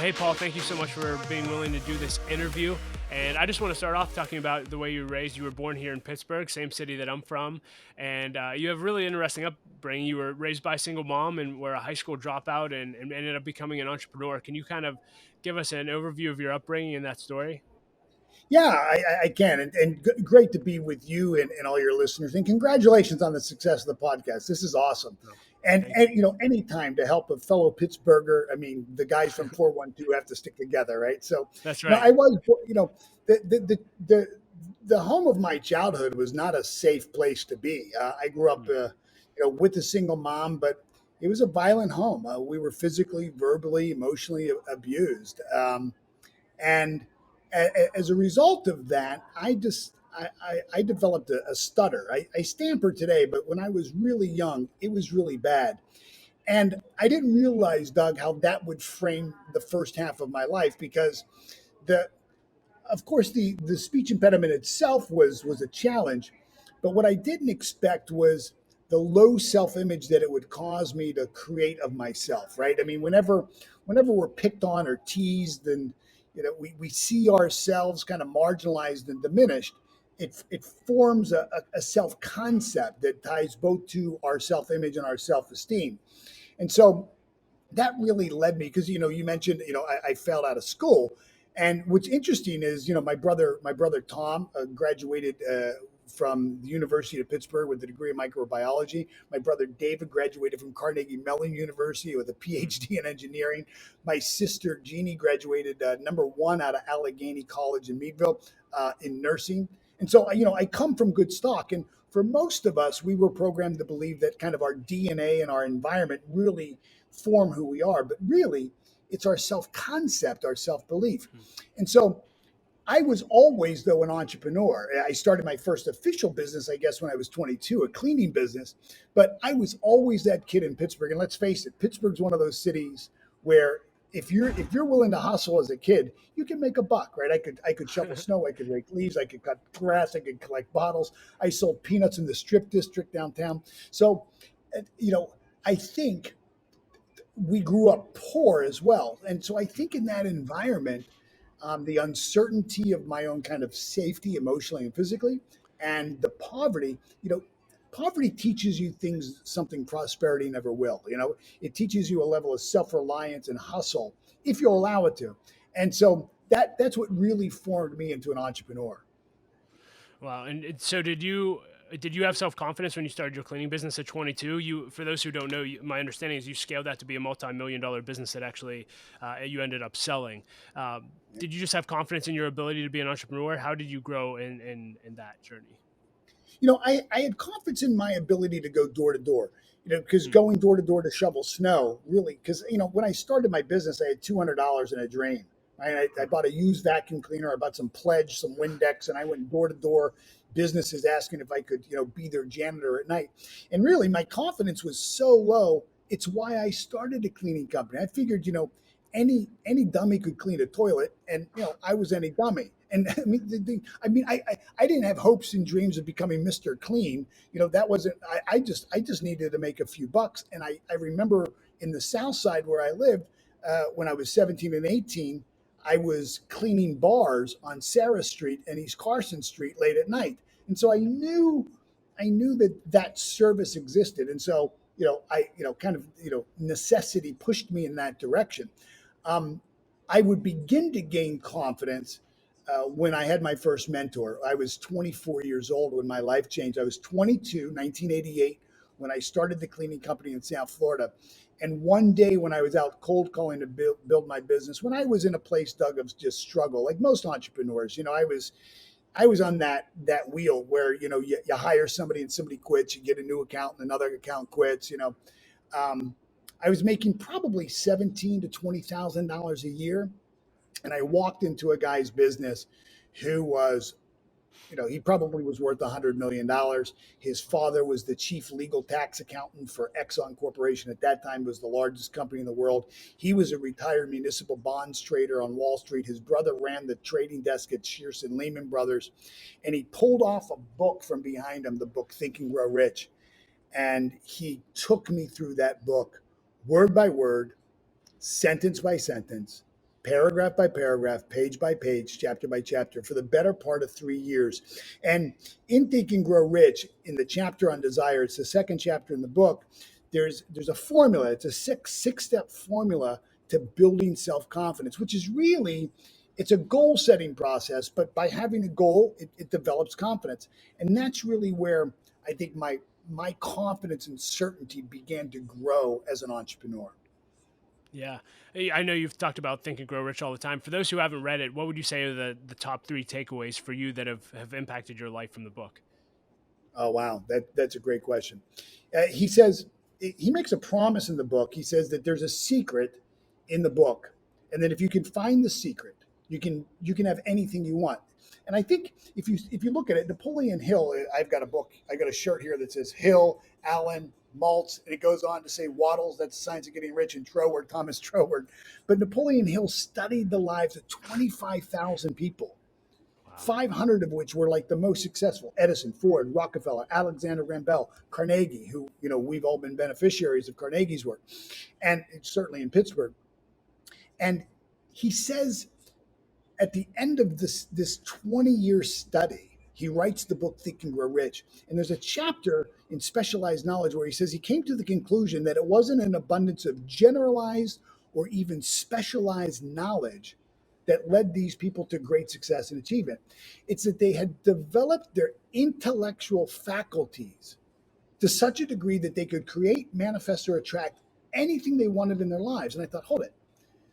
Hey, Paul, thank you so much for being willing to do this interview. And I just want to start off talking about the way you were raised. You were born here in Pittsburgh, same city that I'm from. And you have really interesting upbringing. You were raised by a single mom and were a high school dropout and ended up becoming an entrepreneur. Can you kind of give us an overview of your upbringing and that story? Yeah, I can. Great to be with you and all your listeners. And congratulations on the success of the podcast. This is awesome. No, And, thank you. and you know, anytime to help a fellow Pittsburgher, I mean, the guys from 412 have to stick together, right? So, That's no, right. I was, the, the, the, the, the home of my childhood was not a safe place to be. I grew up, Hmm. with a single mom, but it was a violent home. We were physically, verbally, emotionally abused. And as a result of that, I developed a stutter. I stamper today, but when I was really young, it was really bad. And I didn't realize, Doug, how that would frame the first half of my life because the of course the speech impediment itself was a challenge, but what I didn't expect was the low self-image that it would cause me to create of myself, right? I mean, whenever we're picked on or teased and we see ourselves kind of marginalized and diminished, it forms a self-concept that ties both to our self-image and our self-esteem. And so that really led me because you mentioned I failed out of school, and what's interesting is my brother Tom graduated from the University of Pittsburgh with a degree in microbiology. My brother David graduated from Carnegie Mellon University with a Hmm. PhD in engineering. My sister Jeannie graduated number one out of Allegheny College in Meadville in nursing. And so I come from good stock, and for most of us, we were programmed to believe that kind of our DNA and our environment really form who we are, but really it's our self concept, our self belief. Hmm. And so I was always, though, an entrepreneur. I started my first official business, I guess, when I was 22, a cleaning business. But I was always that kid in Pittsburgh. And let's face it, Pittsburgh's one of those cities where if you're willing to hustle as a kid, you can make a buck, right? I could shovel snow, I could rake leaves, I could cut grass, I could collect bottles. I sold peanuts in the strip district downtown. So, you know, I think we grew up poor as well. And so I think in that environment, the uncertainty of my own kind of safety emotionally and physically, and the poverty, poverty teaches you things, something prosperity never will. It teaches you a level of self reliance and hustle if you allow it to. And so that's what really formed me into an entrepreneur. Wow. So did you have self confidence when you started your cleaning business at 22? For those who don't know, my understanding is you scaled that to be a multi-million-dollar business that actually you ended up selling. Did you just have confidence in your ability to be an entrepreneur? How did you grow in that journey? I had confidence in my ability to go door to door, because Hmm. going door to door to shovel snow really, because, when I started my business, I had $200 in a drain. Right? I Hmm. bought a used vacuum cleaner. I bought some Pledge, some Windex, and I went door to door businesses asking if I could, be their janitor at night. And really, my confidence was so low. It's why I started a cleaning company. I figured, any dummy could clean a toilet, and I was any dummy. And I mean, I didn't have hopes and dreams of becoming Mr. Clean. That wasn't. I just needed to make a few bucks. And I remember in the South Side where I lived, when I was 17 and 18, I was cleaning bars on Sarah Street and East Carson Street late at night. And so I knew that service existed. And so, kind of, necessity pushed me in that direction. um, I would begin to gain confidence when I had my first mentor. I was 24 years old when my life changed. I was 22, 1988, when I started the cleaning company in South Florida. And one day when I was out cold calling to build my business, when I was in a place, Doug, of just struggle, like most entrepreneurs, I was on that wheel where you hire somebody and somebody quits, you get a new account and another account quits. Um, I was making probably 17 to $20,000 a year, and I walked into a guy's business who was, he probably was worth $100 million. His father was the chief legal tax accountant for Exxon Corporation. At that time, was the largest company in the world. He was a retired municipal bonds trader on Wall Street. His brother ran the trading desk at Shearson Lehman Brothers, and he pulled off a book from behind him, the book Think and Grow Rich. And he took me through that book, word by word, sentence by sentence, paragraph by paragraph, page by page, chapter by chapter, for the better part of 3 years. And in Think and Grow Rich, in the chapter on desire, it's the second chapter in the book. There's a formula. It's a six-step formula to building self-confidence, which is really, it's a goal setting process, but by having a goal, it develops confidence. And that's really where I think my confidence and certainty began to grow as an entrepreneur. Yeah. I know you've talked about Think and Grow Rich all the time. For those who haven't read it, what would you say are the top three takeaways for you that have impacted your life from the book? Oh wow, that's a great question. He says he makes a promise in the book. He says that there's a secret in the book, and that if you can find the secret, you can have anything you want. And I think if you look at it, Napoleon Hill. I've got a book. I got a shirt here that says Hill, Allen, Maltz, and it goes on to say Waddles. That's the Science of Getting Rich, and Troward, Thomas Troward. But Napoleon Hill studied the lives of 25,000 people, Wow. 500 of which were like the most successful: Edison, Ford, Rockefeller, Alexander Graham Bell, Carnegie, who, we've all been beneficiaries of Carnegie's work, and certainly in Pittsburgh. And he says at the end of this 20-year study, he writes the book Think and Grow Rich. And there's a chapter in Specialized Knowledge where he says he came to the conclusion that it wasn't an abundance of generalized or even specialized knowledge that led these people to great success and achievement. It's that they had developed their intellectual faculties to such a degree that they could create, manifest, or attract anything they wanted in their lives. And I thought, hold it.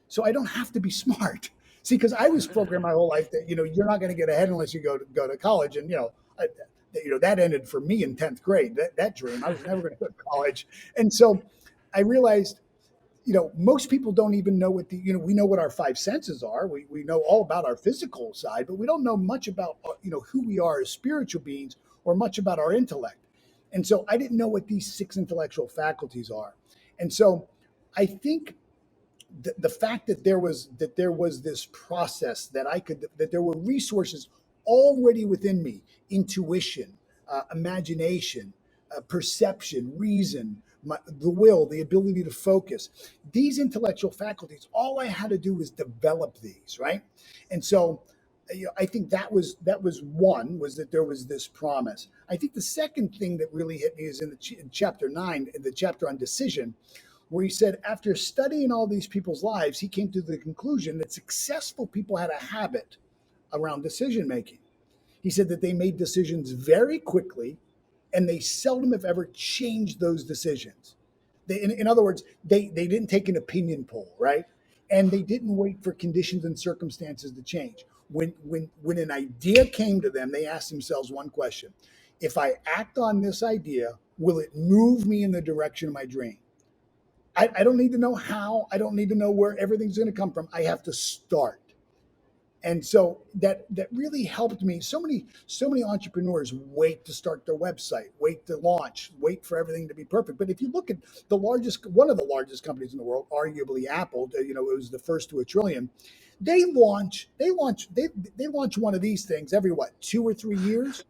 So I don't have to be smart. See, because I was programmed my whole life that you're not going to get ahead unless you go to college, and that ended for me in 10th grade. That dream, I was never going to go to college, and so I realized, most people don't even know what we know what our five senses are. We know all about our physical side, but we don't know much about who we are as spiritual beings, or much about our intellect. And so I didn't know what these six intellectual faculties are, and so I think the fact that there was this process that there were resources already within me: intuition, imagination, perception, reason, the will, the ability to focus, these intellectual faculties. All I had to do was develop these, right? And so I think that was one, was that there was this promise. I think the second thing that really hit me is in chapter 9, in the chapter on decision, where he said after studying all these people's lives, he came to the conclusion that successful people had a habit around decision making. He said that they made decisions very quickly, and they seldom, if ever, changed those decisions. In other words, they didn't take an opinion poll, right? And they didn't wait for conditions and circumstances to change. When an idea came to them, they asked themselves one question: if I act on this idea, will it move me in the direction of my dream? I don't need to know how. I don't need to know where everything's going to come from. I have to start. And so that really helped me. So many entrepreneurs wait to start their website, wait to launch, wait for everything to be perfect. But if you look at one of the largest companies in the world, arguably Apple, it was the first to a trillion. They launch one of these things every, what, 2 or 3 years?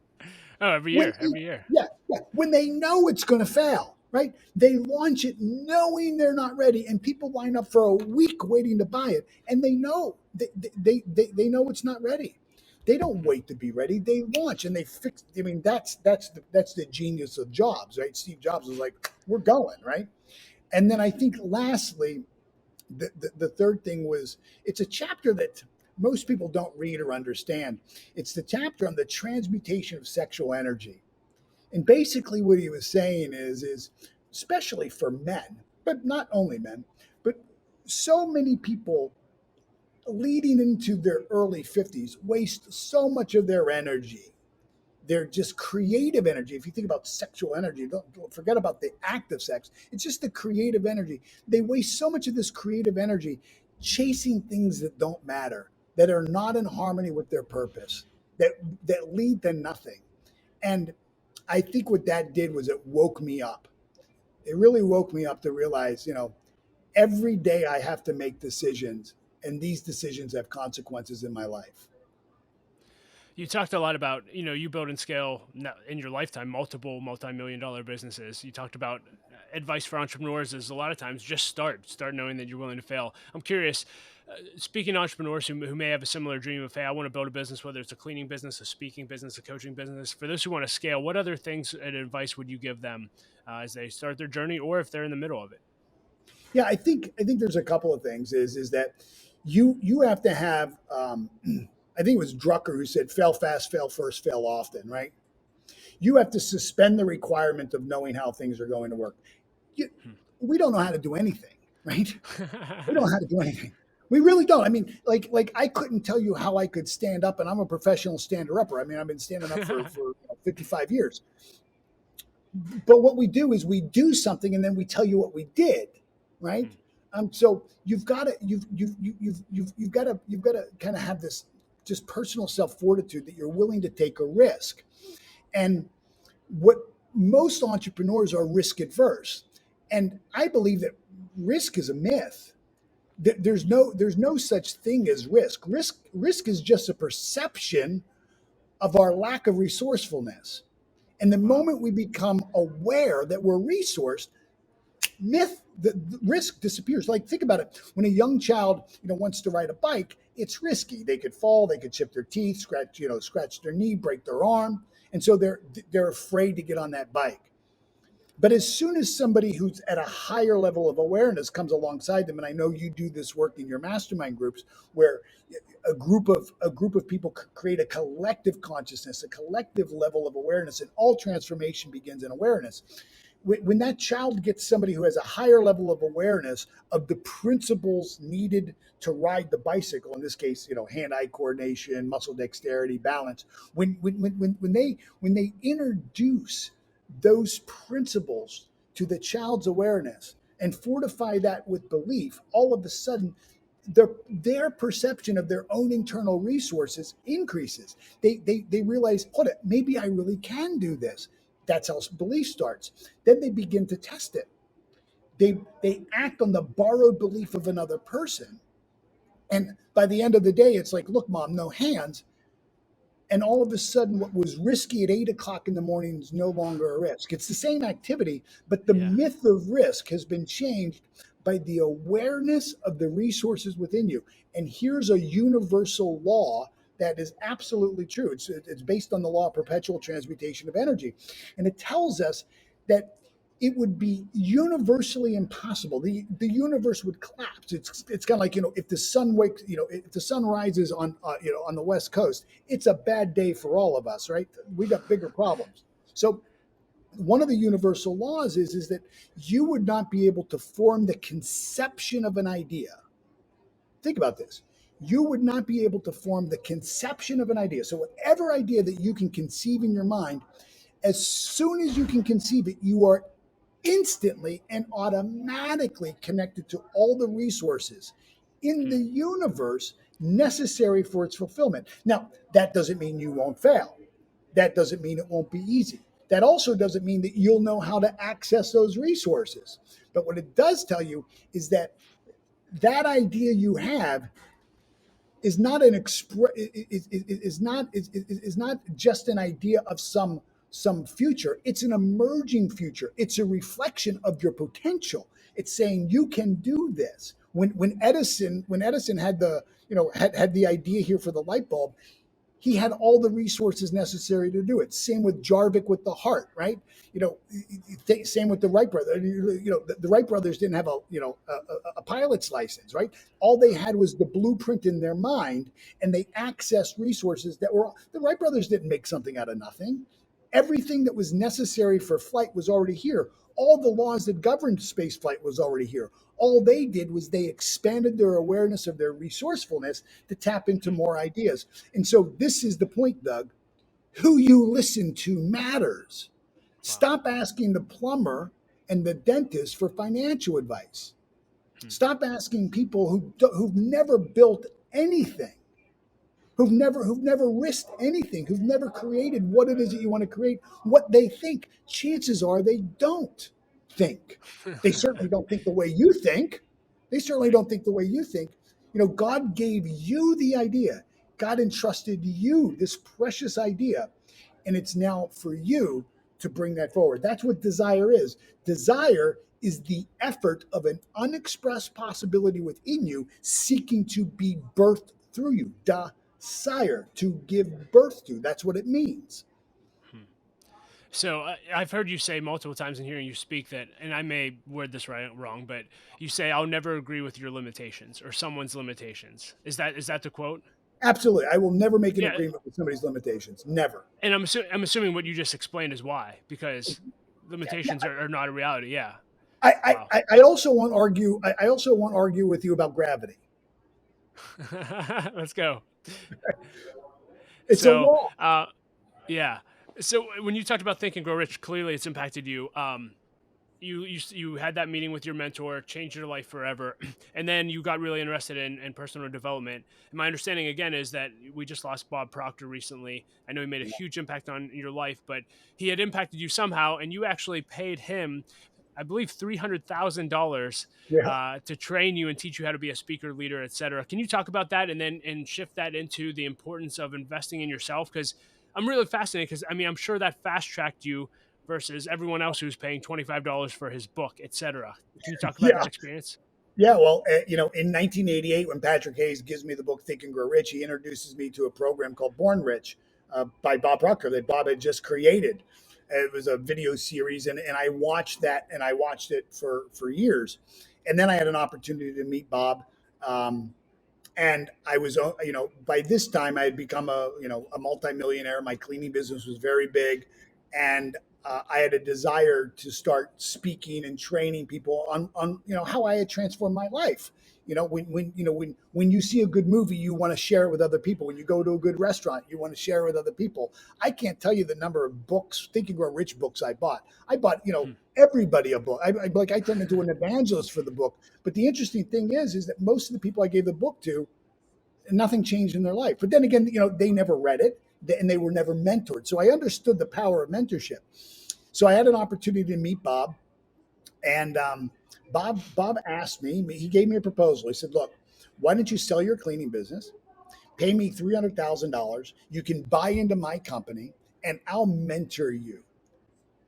Oh, every When year, they, every year. yeah, yeah, when they know it's going to fail, right? They launch it knowing they're not ready, and people line up for a week waiting to buy it, and they know they know it's not ready. They don't wait to be ready. They launch and they fix. I mean, that's the genius of Jobs, right? Steve Jobs was like, "We're going," right? And then I think lastly, the third thing was, it's a chapter that most people don't read or understand. It's the chapter on the transmutation of sexual energy. And basically what he was saying is especially for men, but not only men, but so many people leading into their early 50s waste so much of their energy. They're just creative energy. If you think about sexual energy, don't forget about the act of sex. It's just the creative energy. They waste so much of this creative energy chasing things that don't matter, that are not in harmony with their purpose, that lead to nothing. And I think what that did was it woke me up. It really woke me up to realize, every day I have to make decisions, and these decisions have consequences in my life. You talked a lot about, you build and scale in your lifetime multiple multi-million dollar businesses. You talked about advice for entrepreneurs is a lot of times just start knowing that you're willing to fail. I'm curious, speaking to entrepreneurs who may have a similar dream of, hey, I want to build a business, whether it's a cleaning business, a speaking business, a coaching business. For those who want to scale, what other things and advice would you give them as they start their journey, or if they're in the middle of it? Yeah, I think there's a couple of things. Is that you have to have. I think it was Drucker who said, "Fail fast, fail first, fail often." Right? You have to suspend the requirement of knowing how things are going to work. You, we don't know how to do anything, right? We don't know how to do anything. We really don't. I mean, like I couldn't tell you how I could stand up, and I'm a professional stander-upper. I mean, I've been standing up for 55 years. But what we do is we do something, and then we tell you what we did, right? So you've got to you've got to kind of have this just personal self fortitude that you're willing to take a risk. And what most entrepreneurs are risk adverse, and I believe that risk is a myth. There's no such thing as risk. Risk is just a perception of our lack of resourcefulness. And the Wow. moment we become aware that we're resourced, the risk disappears. Like, think about it. When a young child, wants to ride a bike, it's risky. They could fall, they could chip their teeth, scratch their knee, break their arm. And so they're afraid to get on that bike. But as soon as somebody who's at a higher level of awareness comes alongside them, and I know you do this work in your mastermind groups, where a group of people create a collective consciousness, a collective level of awareness, and all transformation begins in awareness. When that child gets somebody who has a higher level of awareness of the principles needed to ride the bicycle, in this case, hand-eye coordination, muscle dexterity, balance, when they introduce those principles to the child's awareness and fortify that with belief, all of a sudden their perception of their own internal resources increases. They realize, hold it, maybe I really can do this. That's how belief starts. Then they begin to test it. They act on the borrowed belief of another person. And by the end of the day, it's like, look, mom, no hands. And all of a sudden, what was risky at 8 o'clock in the morning is no longer a risk. It's the same activity, but the Yeah. myth of risk has been changed by the awareness of the resources within you. And here's a universal law that is absolutely true. It's based on the law of perpetual transmutation of energy. And it tells us that it would be universally impossible. The universe would collapse. It's kind of like, if the sun if the sun rises on the West Coast, it's a bad day for all of us, right? We got bigger problems. So one of the universal laws is that you would not be able to form the conception of an idea. Think about this. You would not be able to form the conception of an idea. So whatever idea that you can conceive in your mind, as soon as you can conceive it, you are instantly and automatically connected to all the resources in the universe necessary for its fulfillment. Now, that doesn't mean you won't fail. That doesn't mean it won't be easy. That also doesn't mean that you'll know how to access those resources. But what it does tell you is that that idea you have is not not just an idea of some future. It's an emerging future. It's a reflection of your potential. It's saying you can do this. When Edison had had the idea here for the light bulb, he had all the resources necessary to do it. Same with Jarvik with the heart, right? Same with the Wright brothers. The Wright brothers didn't have a pilot's license, right? All they had was the blueprint in their mind, and they accessed resources that were. The Wright brothers didn't make something out of nothing. Everything that was necessary for flight was already here. All the laws that governed space flight was already here. All they did was they expanded their awareness of their resourcefulness to tap into more ideas. And so this is the point, Doug. Who you listen to matters. Wow. Stop asking the plumber and the dentist for financial advice. Stop asking people who've never built anything, who've never risked anything, who've never created what it is that you want to create, what they think. Chances are they don't think. They certainly don't think the way you think. They certainly Right. don't think the way you think. God gave you the idea. God entrusted you this precious idea, and it's now for you to bring that forward. That's what desire is. Desire is the effort of an unexpressed possibility within you seeking to be birthed through you. Desire, to give birth to. That's what it means. Hmm. So I've heard you say multiple times in hearing you speak that, and I may word this wrong, but you say, "I'll never agree with your limitations or someone's limitations." Is that the quote? Absolutely. I will never make an Yeah, agreement with somebody's limitations. Never. and I'm assuming what you just explained is why, because limitations are not a reality. Yeah. Wow. I also won't argue. I also won't argue with you about gravity. Let's go. It's a So, law. yeah. So when you talked about Think and Grow Rich, clearly it's impacted you. You had that meeting with your mentor, changed your life forever, and then you got really interested in personal development. And my understanding again is that we just lost Bob Proctor recently. I know he made a huge impact on your life, but he had impacted you somehow, and you actually paid him, I believe, $300,000 Yeah. to train you and teach you how to be a speaker, leader, etc. Can you talk about that and then and shift that into the importance of investing in yourself? Because I'm really fascinated. Because I mean, I'm sure that fast tracked you versus everyone else who's paying $25 for his book, etc. Can you talk about Yeah. that experience? Yeah, well, in 1988, when Patrick Hayes gives me the book Think and Grow Rich, he introduces me to a program called Born Rich by Bob Proctor that Bob had just created. It was a video series, and I watched that, and I watched it for years. And then I had an opportunity to meet Bob. And I was, by this time I had become a multimillionaire. My cleaning business was very big, and I had a desire to start speaking and training people on how I had transformed my life. When you see a good movie, you want to share it with other people. When you go to a good restaurant, you want to share it with other people. I can't tell you the number of books, Think and Grow Rich books I bought. I bought, Hmm. everybody a book. I turned into an evangelist for the book. But the interesting thing is that most of the people I gave the book to, nothing changed in their life. But then again, they never read it and they were never mentored. So I understood the power of mentorship. So I had an opportunity to meet Bob, and Bob asked me. He gave me a proposal. He said, "Look, why don't you sell your cleaning business? Pay me $300,000. You can buy into my company, and I'll mentor you.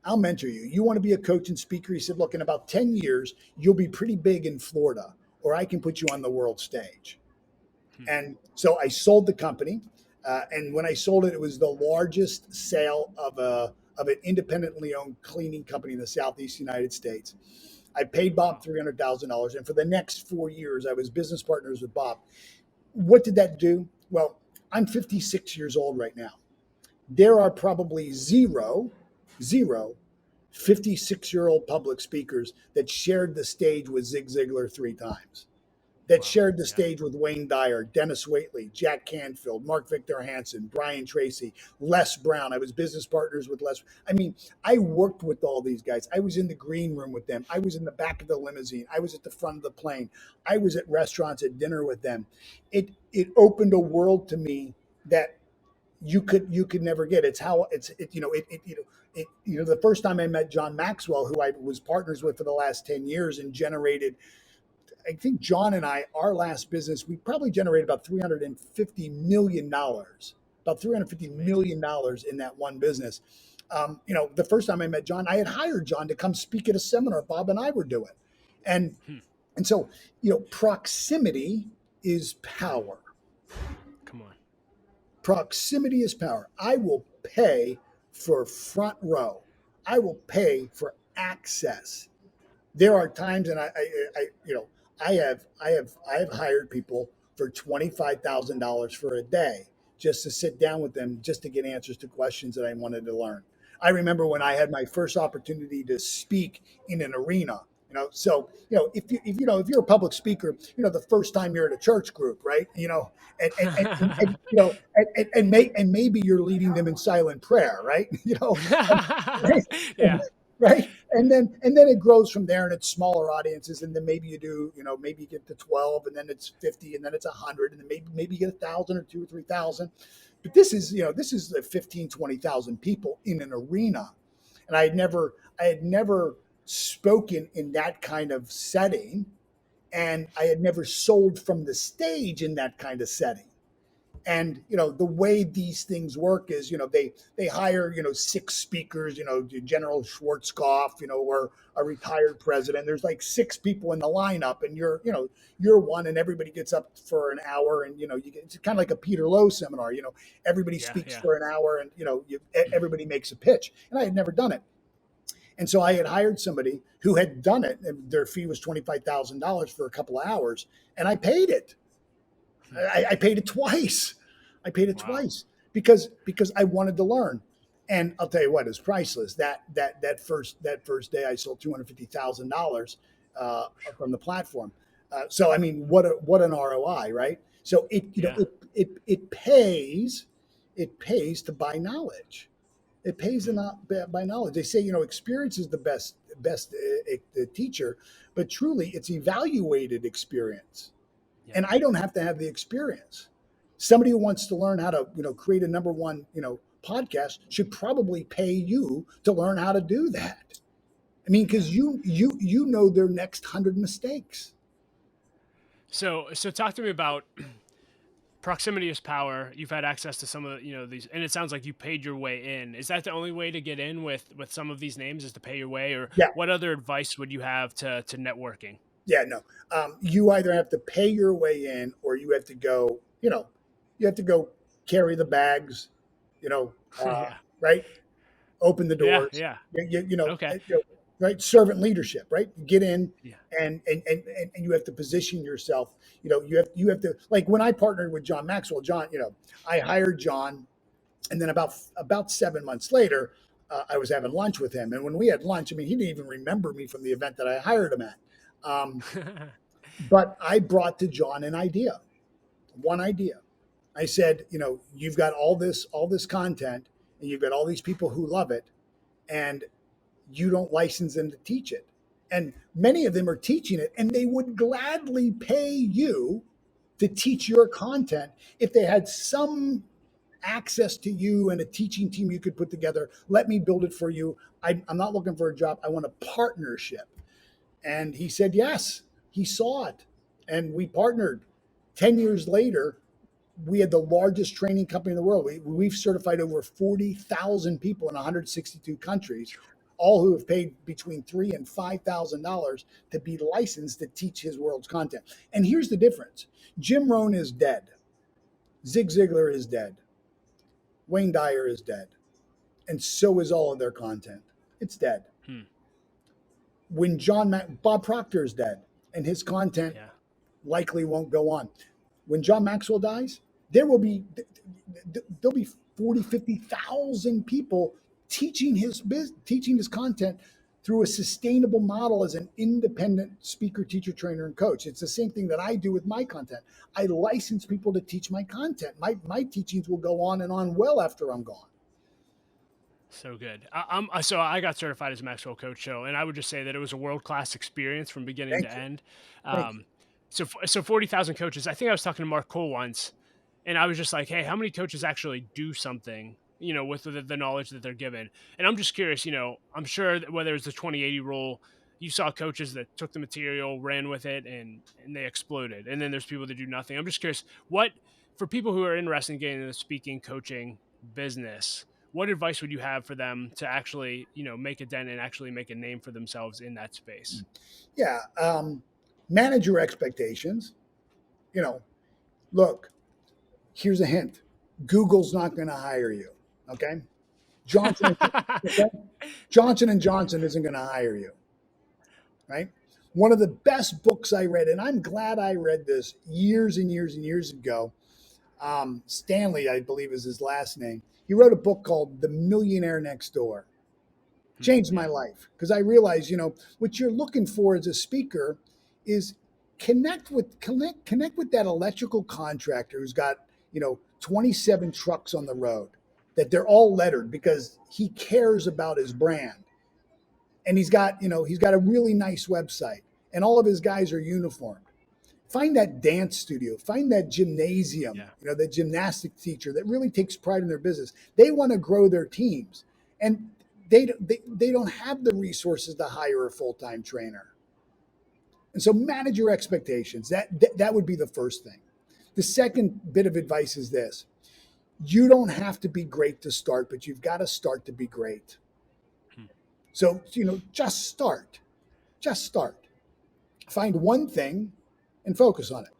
I'll mentor you. You want to be a coach and speaker?" He said, "Look, in about 10 years, you'll be pretty big in Florida, or I can put you on the world stage." Hmm. And so I sold the company. And when I sold it, it was the largest sale of an independently owned cleaning company in the Southeast United States. I paid Bob Wow. $300,000. And for the next 4 years, I was business partners with Bob. What did that do? Well, I'm 56 years old right now. There are probably zero 56-year-old public speakers that shared the stage with Zig Ziglar 3 times, that Wow. shared the Yeah. stage with Wayne Dyer, Dennis Waitley, Jack Canfield, Mark Victor Hansen, Brian Tracy, Les Brown. I was business partners with Les. I mean, I worked with all these guys. I was in the green room with them. I was in the back of the limousine. I was at the front of the plane. I was at restaurants at dinner with them. It opened a world to me that you could never get. It's how it's it you know it, it you know it the first time I met John Maxwell, who I was partners with for the last 10 years and generated, I think John and I, our last business, we probably generated about $350 million, about three hundred fifty It's amazing. million dollars in that one business. The first time I met John, I had hired John to come speak at a seminar Bob and I were doing, and Hmm. and so proximity is Hmm. power. Come on. Proximity is power. I will pay for front row. I will pay for access. There are times, and I have hired people for $25,000 for a day just to sit down with them, just to get answers to questions that I wanted to learn. I remember when I Wow. had my first opportunity to speak in an arena. So if you're a public speaker, the first time you're at a church group, right? And maybe you're leading them in silent prayer, right? Yeah. Right, and then it grows from there, and it's smaller audiences, and then maybe you do, maybe you get to 12, and then it's 50, and then it's 100, and then maybe you get 1,000 or 2 or 3,000. But this is the 15, 20,000 people in an arena, and I had never spoken in that kind of setting, and I had never sold from the stage in that kind of setting. And the way these things work is they hire 6 speakers, General Schwarzkopf, or a retired president. There's like 6 people in the lineup, and you're one, and everybody gets up for an hour, and it's kind of like a Peter Lowe seminar. Everybody Yeah, speaks yeah. for an hour, and everybody makes a pitch. And I had never done it. And so I had hired somebody who had done it, and their fee was $25,000 for a couple of hours, and I paid it. I paid it twice. I paid it Wow. twice because I wanted to learn. And I'll tell you what, it's priceless. That first day, I sold $250,000 from the platform. So I mean, what an ROI, right? So Yeah. it pays to buy knowledge. It pays to not buy knowledge. They say experience is the best teacher, but truly it's evaluated experience. Yeah. And I don't have to have the experience. Somebody who wants to learn how to create a number one podcast should probably pay you to learn how to do that. I mean, because you know their next 100 mistakes. So talk to me about proximity is power. You've had access to some of these, and it sounds like you paid your way in. Is that the only way to get in with some of these names, is to pay your way, or Yeah. what other advice would you have to networking? Yeah, no. You either have to pay your way in, or you have to go. You have to go carry the bags. Yeah. Right? Open the Yeah. doors. Yeah. Okay. Right? Servant leadership. Right? Get in, Yeah. and you have to position yourself. You have to, like when I partnered with John Maxwell. John, I hired John, and then about 7 months later, I was having lunch with him, and when we had lunch, I mean, he didn't even remember me from the event that I hired him at. But I brought to John one idea. I said, you've got all this content, and you've got all these people who love it, and you don't license them to teach it. And many of them are teaching it, and they would gladly pay you to teach your content if they had some access to you and a teaching team you could put together. Let me build it for you. I'm not looking for a job. I want a partnership. And he said yes. He saw it, and we partnered. 10 years later, we had the largest training company in the world. We've certified over 40,000 people in 162 countries, all who have paid between $3,000 and $5,000 to be licensed to teach his world's content. And here's the difference: Jim Rohn is dead, Zig Ziglar is dead, Wayne Dyer is dead, and so is all of their content. It's dead. Hmm. When Bob Proctor is dead, and his content Yeah. likely won't go on. When John Maxwell dies, there'll be 40, 50,000 people teaching his content through a sustainable model as an independent speaker, teacher, trainer, and coach. It's the same thing that I do with my content. I license people to teach my content. My teachings will go on and on well after I'm gone. So good. So I got certified as a Maxwell coach, and I would just say that it was a world-class experience from beginning to Thank you. end. Thank you. So 40,000 coaches. I think I was talking to Mark Cole once, and I was just like, hey, how many coaches actually do something, with the knowledge that they're given? And I'm just curious, I'm sure that whether it's the 20/80 rule, you saw coaches that took the material, ran with it, and they exploded. And then there's people that do nothing. I'm just curious, for people who are interested in getting into the speaking, coaching business, what advice would you have for them to actually, make a dent and actually make a name for themselves in that space? Yeah. Manage your expectations. Look, here's a hint: Google's not going to hire you. Okay. Johnson, okay? Johnson and Johnson isn't going to hire you. Right. One of the best books I read, and I'm glad I read this years and years and years ago. Stanley, I believe, is his last name. He wrote a book called The Millionaire Next Door. Changed my life because I realized, what you're looking for as a speaker is connect with that electrical contractor who's got, 27 trucks on the road, that they're all lettered because he cares about his brand. And he's got a really nice website, and all of his guys are uniformed. Find that dance studio, find that gymnasium, Yeah. The gymnastic teacher that really takes pride in their business. They want to grow their teams, and they don't have the resources to hire a full-time trainer. And so manage your expectations. That would be the first thing. The second bit of advice is this: you don't have to be great to start, but you've got to start to be great. Hmm. So, just start. Just start. Find one thing and focus on it.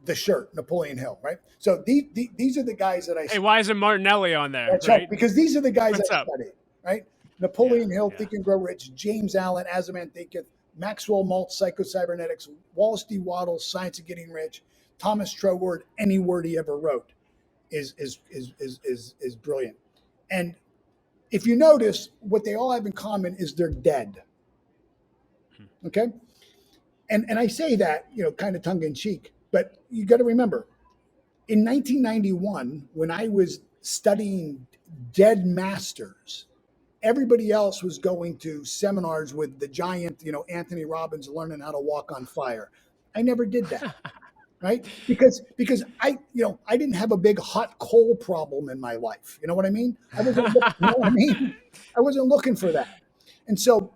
The shirt, Napoleon Hill, right? So these are the guys that I Hey, why isn't Martinelli on there? That's right, Right? because these are the guys What's I up? studied, right? Yeah, Napoleon Hill, yeah. Think and Grow Rich, James Allen, Azaman Thinketh, Maxwell Maltz, Psychocybernetics, Wallace D. Waddle, Science of Getting Rich, Thomas Troward, any word he ever wrote is brilliant. And if you notice, what they all have in common is they're dead. Okay? And I say that, kind of tongue in cheek, but you got to remember, in 1991, when I was studying dead masters, everybody else was going to seminars with the giant, Anthony Robbins, learning how to walk on fire. I never did that, right? Because I didn't have a big hot coal problem in my life. You know what I mean? You know what I mean? I wasn't looking for that. And so,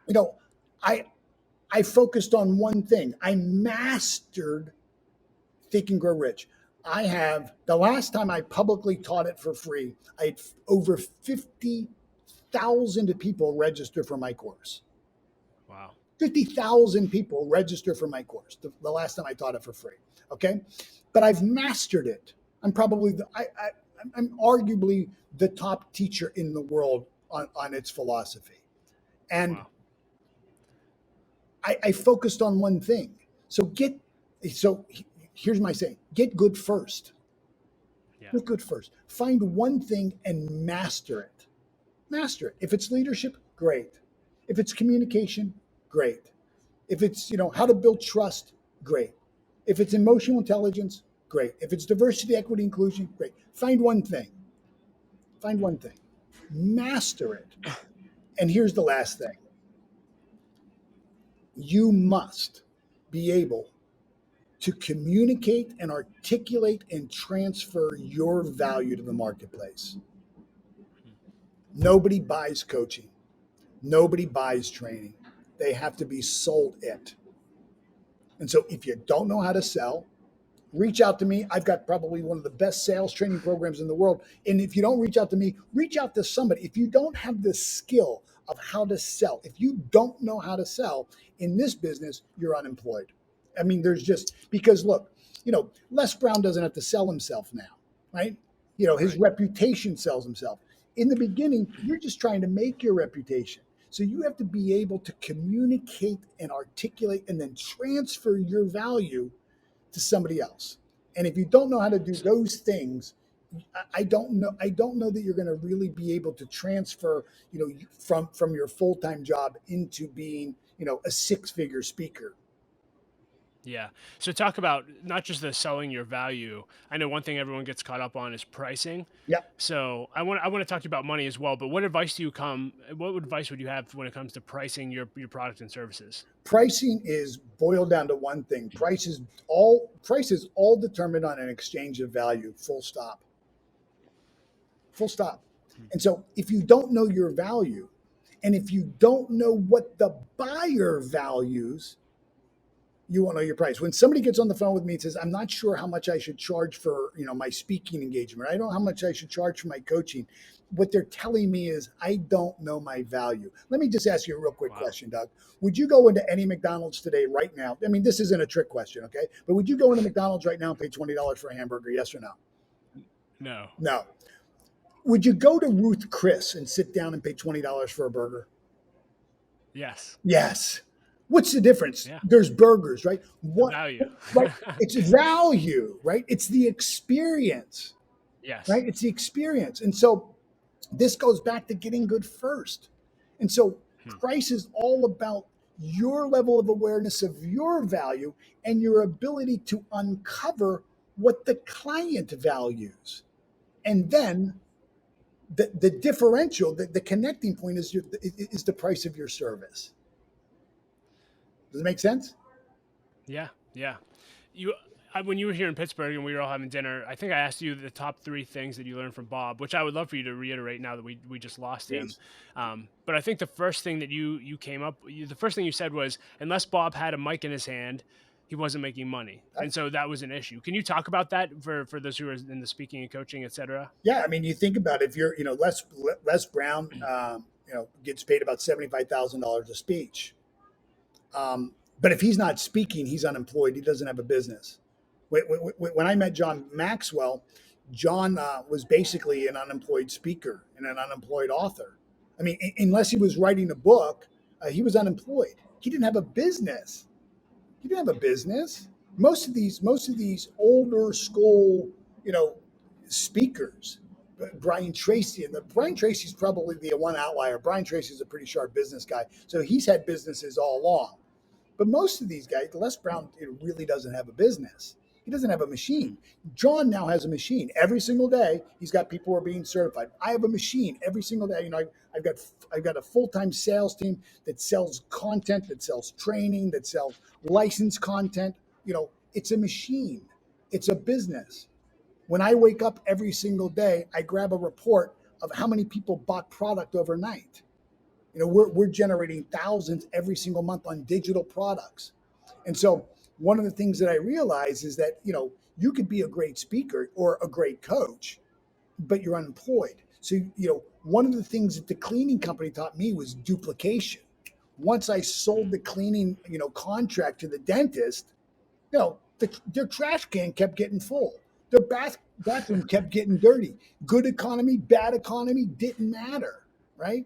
you know, I I focused on one thing. I mastered Think and Grow Rich. I have the last time I publicly taught it for free, I had over 50,000 people register for my course. Wow. 50,000 people register for my course the last time I taught it for free. Okay. But I've mastered it. I'm probably, I'm arguably the top teacher in the world on its philosophy. And Wow. I focused on one thing. So here's my saying: get good first. Yeah. Get good first. Find one thing and master it. Master it. If it's leadership, great. If it's communication, great. If it's how to build trust, great. If it's emotional intelligence, great. If it's diversity, equity, inclusion, great. Find one thing. Find one thing. Master it. And here's the last thing: you must be able to communicate and articulate and transfer your value to the marketplace. Nobody buys coaching. Nobody buys training. They have to be sold it. And so if you don't know how to sell, reach out to me. I've got probably one of the best sales training programs in the world. And if you don't reach out to me, reach out to somebody. If you don't have the skill of how to sell, if you don't know how to sell in this business, you're unemployed. I mean, there's just because look, Les Brown doesn't have to sell himself now, right? His Right. reputation sells himself. In the beginning, you're just trying to make your reputation. So you have to be able to communicate and articulate and then transfer your value to somebody else. And if you don't know how to do those things, I don't know. I don't know that you're going to really be able to transfer, from your full time job into being, a 6-figure speaker. Yeah. So talk about not just the selling your value. I know one thing everyone gets caught up on is pricing. Yeah. So I want to talk to you about money as well. But what advice would you have when it comes to pricing your product and services? Pricing is boiled down to one thing. Price is all determined on an exchange of value. Full stop. Full stop. And so if you don't know your value, and if you don't know what the buyer values, you won't know your price. When somebody gets on the phone with me and says, I'm not sure how much I should charge for, my speaking engagement, I don't know how much I should charge for my coaching. What they're telling me is I don't know my value. Let me just ask you a real quick Wow. question, Doug. Would you go into any McDonald's today right now? I mean, this isn't a trick question, okay? But would you go into McDonald's right now and pay $20 for a hamburger? Yes or no? No. No. Would you go to Ruth Chris and sit down and pay $20 for a burger? Yes. Yes. What's the difference? Yeah. There's burgers, right? The value. Right? It's value, right? It's the experience, Yes. right? It's the experience. And so this goes back to getting good first. And so Hmm. price is all about your level of awareness of your value and your ability to uncover what the client values. And then the differential, the connecting point is the price of your service. Does it make sense? Yeah. Yeah. When you were here in Pittsburgh and we were all having dinner, I think I asked you the top 3 things that you learned from Bob, which I would love for you to reiterate now that we just lost him. Please. But I think the first thing that you came up, the first thing you said was, unless Bob had a mic in his hand, he wasn't making money, I, and so that was an issue. Can you talk about that for those who are in the speaking and coaching, etc.? yeah, I mean, you think about it, if you're, Les Brown, gets paid about $75,000 a speech. But if he's not speaking, he's unemployed. He doesn't have a business. When I met John Maxwell, John was basically an unemployed speaker and an unemployed author. I mean, unless he was writing a book, he was unemployed. He didn't have a business. He didn't have a business. Most of these older school, you know, speakers, Brian Tracy, and Brian Tracy's probably the one outlier. Brian Tracy's a pretty sharp business guy, so he's had businesses all along. But most of these guys, Les Brown really doesn't have a business. He doesn't have a machine. John now has a machine. Every single day, he's got people who are being certified. I have a machine every single day. I've got a full-time sales team that sells content, that sells training, that sells licensed content. It's a machine. It's a business. When I wake up every single day, I grab a report of how many people bought product overnight. We're generating thousands every single month on digital products. And so one of the things that I realize is that, you could be a great speaker or a great coach, but you're unemployed. So, one of the things that the cleaning company taught me was duplication. Once I sold the cleaning, contract to the dentist, their trash can kept getting full. Their bathroom kept getting dirty. Good economy, bad economy, didn't matter, right?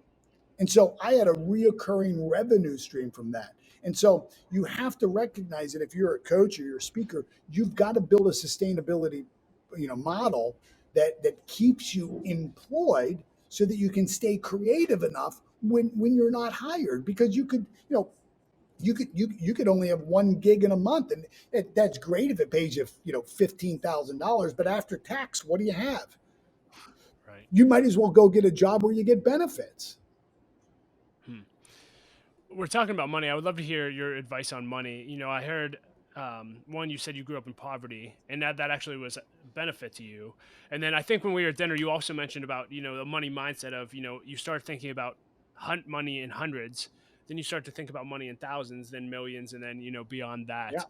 And so I had a reoccurring revenue stream from that. And so you have to recognize that if you're a coach or you're a speaker, you've got to build a sustainability, model that keeps you employed so that you can stay creative enough when you're not hired, because you could only have one gig in a month, and that's great if it pays you $15,000. But after tax, what do you have? Right. You might as well go get a job where you get benefits. We're talking about money. I would love to hear your advice on money. I heard one, you said you grew up in poverty, and that actually was a benefit to you. And then I think when we were at dinner, you also mentioned about the money mindset of you start thinking about money in hundreds, then you start to think about money in thousands, then millions, and then beyond Yeah. that.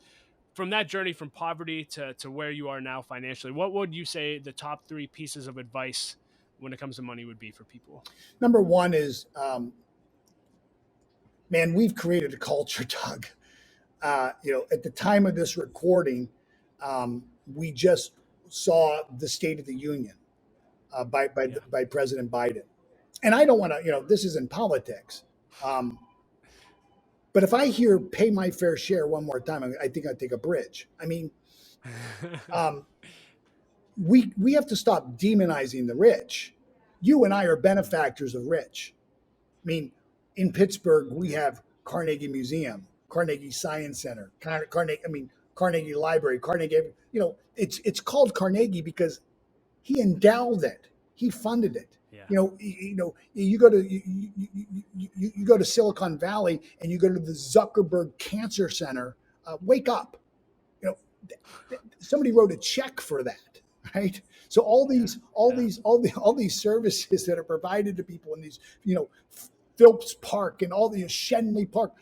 From that journey from poverty to where you are now financially, what would you say the top three pieces of advice when it comes to money would be for people? Number one is, man, we've created a culture, Doug. At the time of this recording, we just saw the State of the Union Yeah. by President Biden, and I don't want to. This isn't politics, but if I hear "pay my fair share" one more time, I think I'd take a bridge. I mean, um, we have to stop demonizing the rich. You and I are benefactors of rich. I mean, in Pittsburgh, we have Carnegie Museum, Carnegie Science Center, Carnegie Library, Carnegie. It's called Carnegie because he endowed it, he funded it. Yeah. You go to you go to Silicon Valley and you go to the Zuckerberg Cancer Center. Wake up! You know, somebody wrote a check for that, right? So all these services that are provided to people in these, Phillips Park and all the Shenley Park.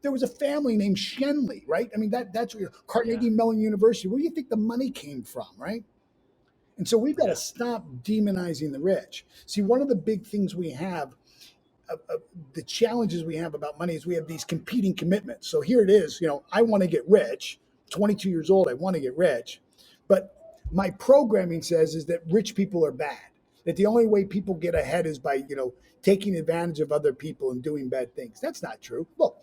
There was a family named Shenley, right? I mean, that's where Yeah. Carnegie Mellon University. Where do you think the money came from, right? And so we've got to Yeah. stop demonizing the rich. See, one of the big things we have, the challenges we have about money is we have these competing commitments. So here it is, I want to get rich. 22 years old, I want to get rich. But my programming says is that rich people are bad. That the only way people get ahead is by, taking advantage of other people and doing bad things. That's not true. Well,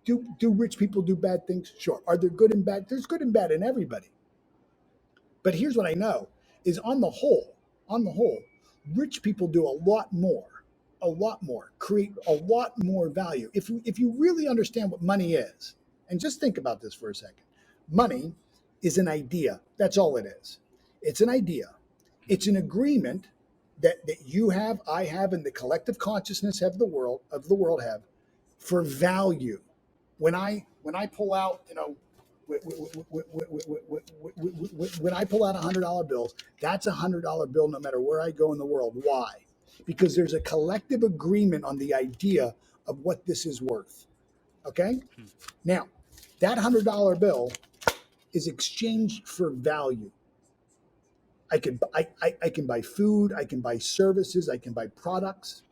do rich people do bad things? Sure. Are there good and bad? There's good and bad in everybody. But here's what I know is on the whole, rich people do a lot more, create a lot more value. If you really understand what money is, and just think about this for a second, money is an idea. That's all it is. It's an idea. It's an agreement that you have, I have, and the collective consciousness of the world have for value. When I pull out, when I pull out $100 bills, that's $100 bill no matter where I go in the world. Why? Because there's a collective agreement on the idea of what this is worth. Okay? Now, that $100 bill is exchanged for value. I can buy food, I can buy services, I can buy products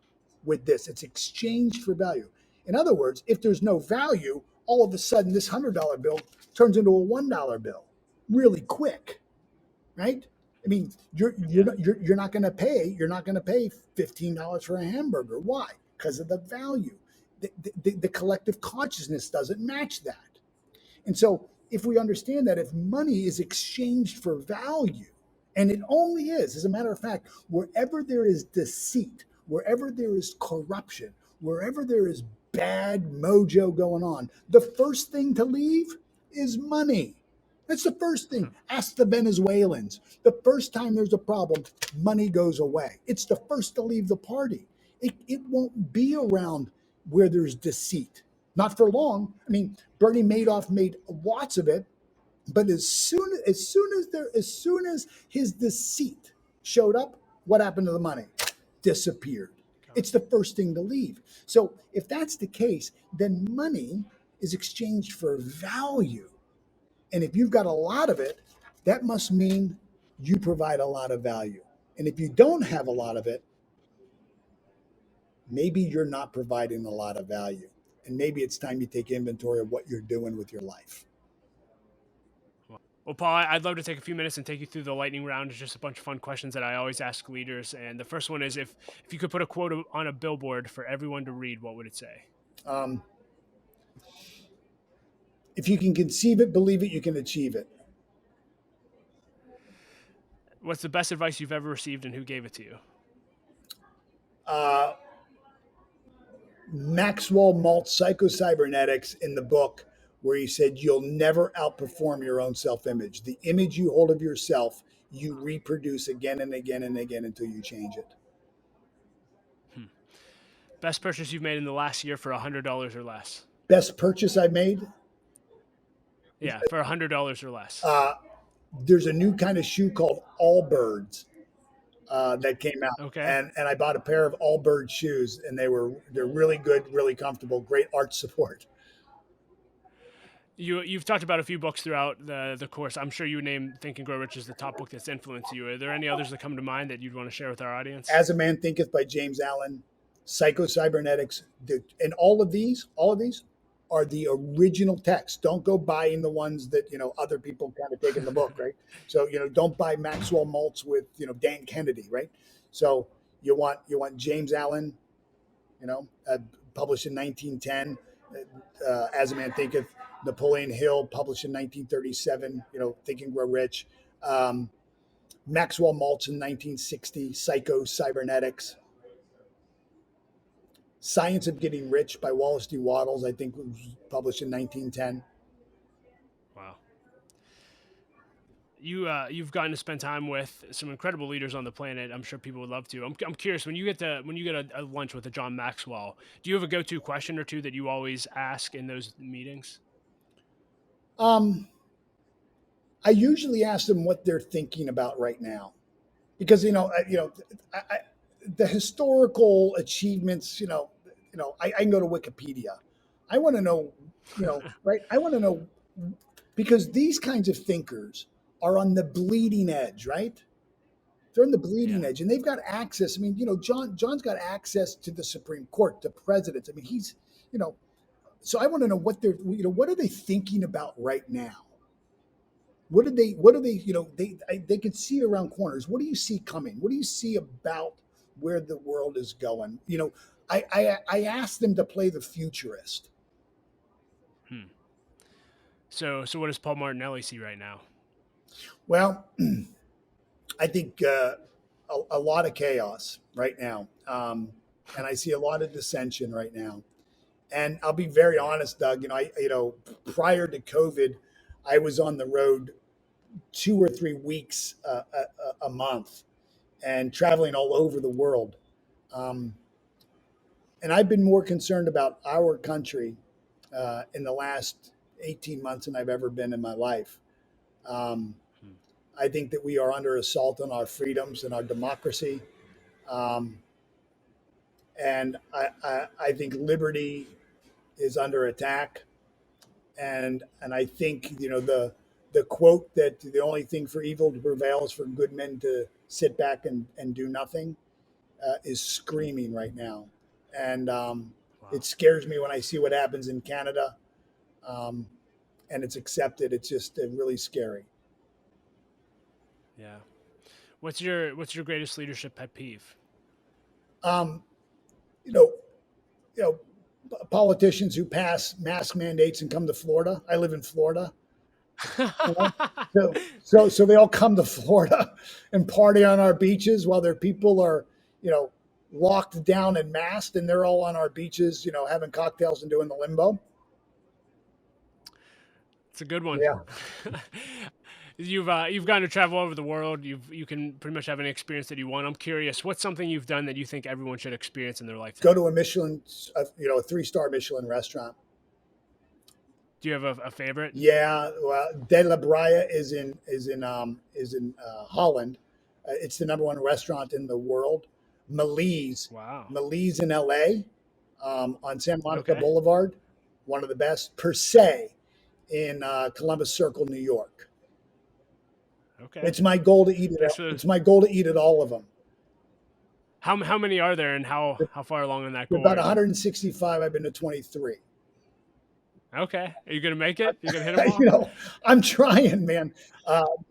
with this. It's exchanged for value. In other words, if there's no value, all of a sudden this $100 bill turns into a $1 bill really quick, right? I mean, Yeah. you're not going to pay $15 for a hamburger. Why? Because of the value. The collective consciousness doesn't match that. And so, if we understand that if money is exchanged for value, and it only is, as a matter of fact, wherever there is deceit, wherever there is corruption, wherever there is bad mojo going on, the first thing to leave is money. That's the first thing. Ask the Venezuelans. The first time there's a problem, money goes away. It's the first to leave the party. It won't be around where there's deceit. Not for long. I mean, Bernie Madoff made lots of it, but as soon as his deceit showed up, what happened to the money? Disappeared. It's the first thing to leave. So if that's the case, then money is exchanged for value. And if you've got a lot of it, that must mean you provide a lot of value. And if you don't have a lot of it, maybe you're not providing a lot of value. And maybe it's time you take inventory of what you're doing with your life. Well, Paul, I'd love to take a few minutes and take you through the lightning round. It's just a bunch of fun questions that I always ask leaders. And the first one is if you could put a quote on a billboard for everyone to read, what would it say? Um, if you can conceive it, believe it, you can achieve it. What's the best advice you've ever received and who gave it to you? Uh, Maxwell Maltz Psycho-Cybernetics in the book, where he said you'll never outperform your own self-image. The image you hold of yourself, you reproduce again and again and again until you change it. Best purchase you've made in the last year for $100 or less? Best purchase I made? Yeah, for $100 or less. There's a new kind of shoe called Allbirds that came out, Okay. and I bought a pair of Allbird shoes, and they're really good, really comfortable, great arch support. You've talked about a few books throughout the course. I'm sure you would name Think and Grow Rich as the top book that's influenced you. Are there any others that come to mind that you'd want to share with our audience? As a Man Thinketh by James Allen, Psycho-Cybernetics, and all of these are the original text. Don't go buying the ones that other people kind of take in the book, right? So don't buy Maxwell Maltz with Dan Kennedy, right? So you want James Allen, published in 1910, As a Man Thinketh. Napoleon Hill, published in 1937, Think and Grow Rich. Maxwell Maltz in 1960, Psycho-Cybernetics. Science of Getting Rich by Wallace D. Wattles, I think was published in 1910. Wow. You've gotten to spend time with some incredible leaders on the planet. I'm sure people would love to. I'm curious, when you get a lunch with a John Maxwell, do you have a go-to question or two that you always ask in those meetings? I usually ask them what they're thinking about right now, because the historical achievements. I can go to Wikipedia. I want to know, right? I want to know, because these kinds of thinkers are on the bleeding edge, right? They're on the bleeding edge, and they've got access. I mean, John's got access to the Supreme Court, to presidents. I mean, he's, so I want to know what what are they thinking about right now? What are they, they can see around corners. What do you see coming? What do you see about where the world is going? I asked them to play the futurist. So what does Paul Martinelli see right now? Well, I think a lot of chaos right now, and I see a lot of dissension right now. And I'll be very honest, Doug. Prior to COVID, I was on the road 2 or 3 weeks a month, and traveling all over the world. And I've been more concerned about our country in the last 18 months than I've ever been in my life. I think that we are under assault on our freedoms and our democracy. And I think liberty is under attack. And I think, the quote that the only thing for evil to prevail is for good men to sit back and do nothing is screaming right now. And it Wow. scares me when I see what happens in Canada, um, and it's accepted. It's just really scary. Yeah. What's your greatest leadership pet peeve? Um, you know, you know, politicians who pass mask mandates and come to Florida. I live in Florida. You know? So they all come to Florida and party on our beaches while their people are, you know, locked down and masked, and they're all on our beaches, having cocktails and doing the limbo. It's a good one. Yeah. You've gotten to travel over the world. You can pretty much have any experience that you want. I'm curious, what's something you've done that you think everyone should experience in their Go lifetime? to a Michelin, a 3-star Michelin restaurant. Do you have a favorite? Yeah, well, De La Brea is in Holland. It's the number one restaurant in the world. Malise, Wow. Malise in L.A. On Santa Monica Okay. Boulevard, one of the best. Per se in Columbus Circle, New York. Okay. It's my goal to eat it. Thanks for It's my goal to eat at all of them. how many are there and how far along in that We're goal about are you? 165. I've been to 23. Okay. Are you gonna make it? You gonna hit them you all? know, I'm trying, man.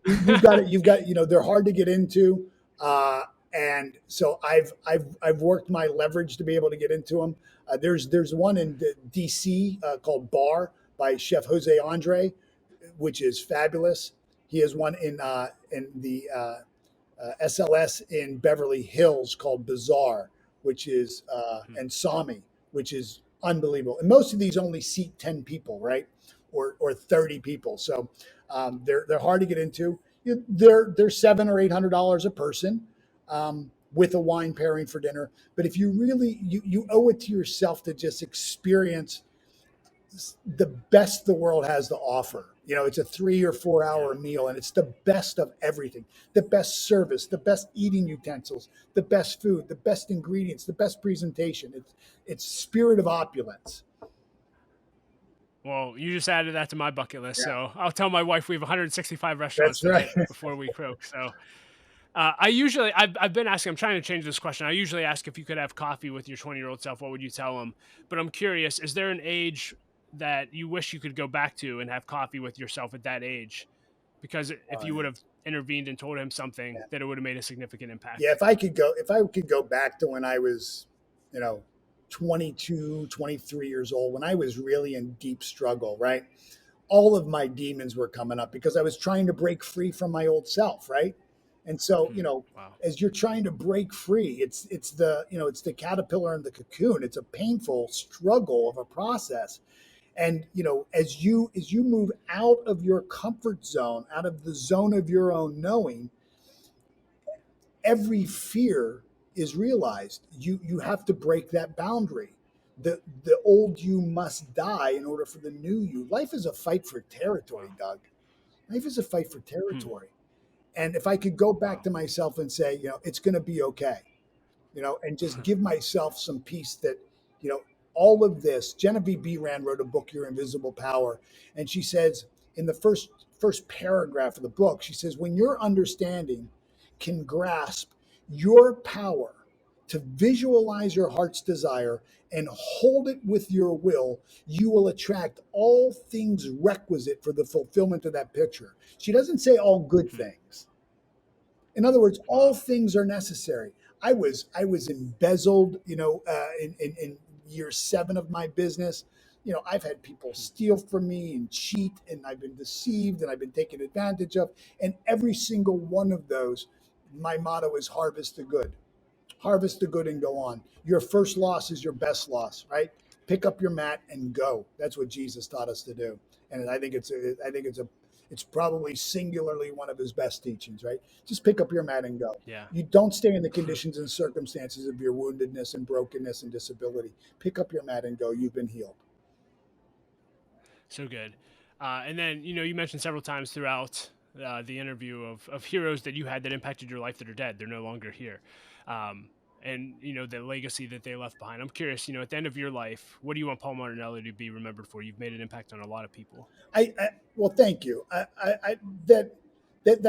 You've got it. You've got, they're hard to get into. Uh, and so I've worked my leverage to be able to get into them. There's one in DC called Bar by Chef Jose Andre, which is fabulous. He has one in the SLS in Beverly Hills called Bazaar, which is Hmm. and Sami, which is unbelievable. And most of these only seat 10 people, right, or 30 people. So they're hard to get into. They're $700 or $800 a person. With a wine pairing for dinner, but if you really you owe it to yourself to just experience the best the world has to offer. It's a 3 or 4 hour Yeah. meal, and it's the best of everything: the best service, the best eating utensils, the best food, the best ingredients, the best presentation. It's spirit of opulence. Well, you just added that to my bucket list, Yeah, so I'll tell my wife we have 165 restaurants that's to right. hit before we croak. So I've been asking. I'm trying to change this question. I usually ask if you could have coffee with your 20-year-old self, what would you tell them? But I'm curious: is there an age that you wish you could go back to and have coffee with yourself at that age? Because if you would have intervened and told him something, Yeah. that it would have made a significant Yeah, impact. if I could go back to when I was, you know, 22, 23 years old, when I was really in deep struggle, right? All of my demons were coming up because I was trying to break free from my old self, right? And so, Hmm. Wow. as you're trying to break free, it's the caterpillar and the cocoon. It's a painful struggle of a process. And as you move out of your comfort zone, out of the zone of your own knowing, every fear is realized. You have to break that boundary. The old you must die in order for the new you. Life is a fight for territory, Wow. Doug. Life is a fight for Hmm. territory. And if I could go back Wow. to myself and say, it's going to be okay, and just give myself some peace that, you know, all of this. Genevieve B. Rand wrote a book, Your Invisible Power, and she says in the first paragraph of the book, she says, when your understanding can grasp your power to visualize your heart's desire and hold it with your will, you will attract all things requisite for the fulfillment of that picture. She doesn't say all good Hmm. things. In other words, all Wow. things are necessary. I was embezzled, in year 7 of my business. I've had people Hmm. steal from me and cheat, and I've been deceived, and I've been taken advantage of. And every single one of those, my motto is harvest the good. Harvest the good and go on. Your first loss is your best loss, right? Pick up your mat and go. That's what Jesus taught us to do. And it's probably singularly one of his best teachings, right? Just pick up your mat and go. Yeah. You don't stay in the conditions and circumstances of your woundedness and brokenness and disability. Pick up your mat and go. You've been healed. So good. And then, you mentioned several times throughout the interview of heroes that you had that impacted your life that are dead. They're no longer here. Um, and the legacy that they left behind. I'm curious, at the end of your life, what do you want Paul Martinelli to be remembered for? You've made an impact on a lot of people. Well, thank you. That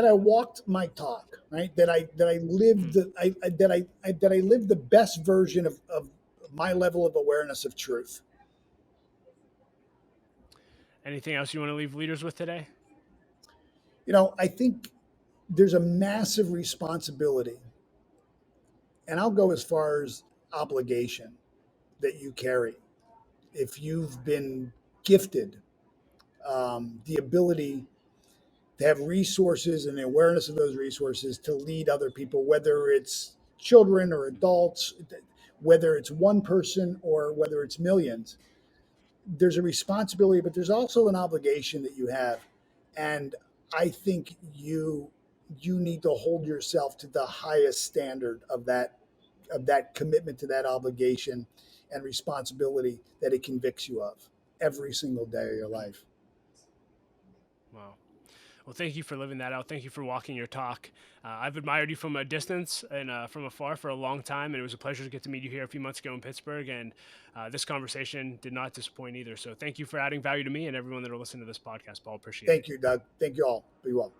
I walked my talk, right? That I lived that I lived the best version of my level of awareness of truth. Anything else you want to leave leaders with today? I think there's a massive responsibility, and I'll go as far as obligation that you carry. If you've been gifted the ability to have resources and the awareness of those resources to lead other people, whether it's children or adults, whether it's one person or whether it's millions, there's a responsibility, but there's also an obligation that you have. And I think you need to hold yourself to the highest standard of that commitment to that obligation and responsibility that it convicts you of every single day of your life. Wow. Well, thank you for living that out. Thank you for walking your talk. I've admired you from a distance and from afar for a long time, and it was a pleasure to get to meet you here a few months ago in Pittsburgh. And this conversation did not disappoint either. So thank you for adding value to me and everyone that will listen to this podcast, Paul. Appreciate it. Thank you, Doug. Thank you all. Be well.